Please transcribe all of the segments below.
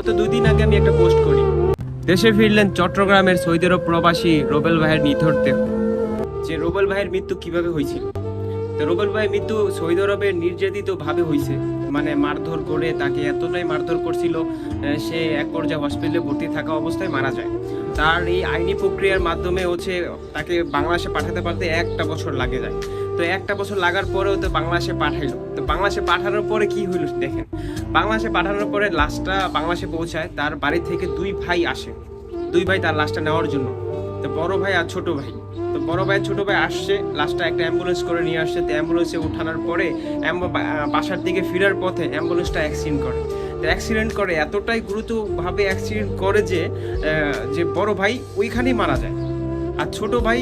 গত 2 দিন আগে আমি একটা পোস্ট করি। দেশে ফিরলেন চট্টগ্রামের সৌদি আরব প্রবাসী রোবেল ভাইয়ের নিথর দেহ। যে রোবেল ভাইয়ের মৃত্যু কিভাবে হয়েছিল, তো রোবেল ভাইয়ের মৃত্যু সৌদি আরবে নির্যাতিত ভাবে হয়েছে। মানে মারধর করে, তাকে এতটাই মারধর করছিল, সে এক পর্যায়ে হসপিটালে ভর্তি থাকা অবস্থায় মারা যায়। তার এই আইনি প্রক্রিয়ার মাধ্যমে হচ্ছে তাকে বাংলাদেশে পাঠাতে পারতে 1টা বছর লাগে যায়। তো 1টা বছর লাগার পরেও তো বাংলাদেশে পাঠাইলো। তো বাংলাদেশে পাঠানোর পরে কি হইল দেখেন, বাংলাদেশে পাঠানোর পরে লাশটা বাংলাদেশে পৌঁছায়, তার বাড়ি থেকে 2 ভাই আসে, 2 ভাই তার লাশটা নেওয়ার জন্য। তো বড় ভাই আর ছোট ভাই, তো বড় ভাই ছোট ভাই আসছে, লাশটা একটা অ্যাম্বুলেন্স করে নিয়ে আসছে। তো অ্যাম্বুলেন্সে উঠানোর পরে বাসার দিকে ফেরার পথে অ্যাম্বুলেন্সটা অ্যাক্সিডেন্ট করে। তো অ্যাক্সিডেন্ট করে, এতটাই গুরুতরভাবে অ্যাক্সিডেন্ট করে যে বড় ভাই ওইখানেই মারা যায়। আর ছোট ভাই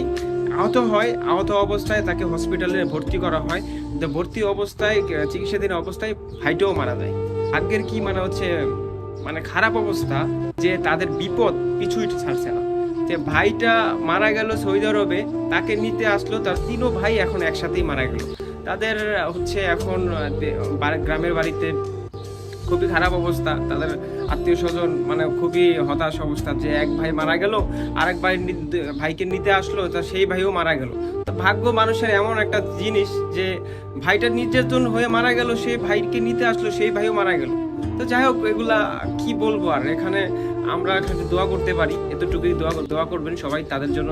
আহত হয়, আহত অবস্থায় তাকে হসপিটালে ভর্তি করা হয়। তো ভর্তি অবস্থায়, চিকিৎসাধীন অবস্থায় ভাইটাও মারা যায়। ভাগ্যের কি মানে হচ্ছে, মানে খারাপ অবস্থা যে তাদের বিপদ পিছুই ছাড়ছে না। যে ভাইটা মারা গেল সৌদি আরবে, তাকে নিতে আসলো, তার 3 ভাই এখন একসাথেই মারা গেল। তাদের হচ্ছে এখন গ্রামের বাড়িতে খুবই খারাপ অবস্থা, তাদের আত্মীয় স্বজন মানে খুবই হতাশ অবস্থা যে এক ভাই মারা গেল, আরেক ভাইকে নিতে আসলো, তা সেই ভাইও মারা গেল। তো ভাগ্য মানুষের এমন একটা জিনিস যে ভাইটা নির্যাতন হয়ে মারা গেল, সেই ভাইকে নিতে আসলো, সেই ভাইও মারা গেল। তো যাই হোক, এগুলা কি বলবো আর। এখানে আমরা দোয়া করতে পারি, এতটুকুই দোয়া করবেন সবাই তাদের জন্য।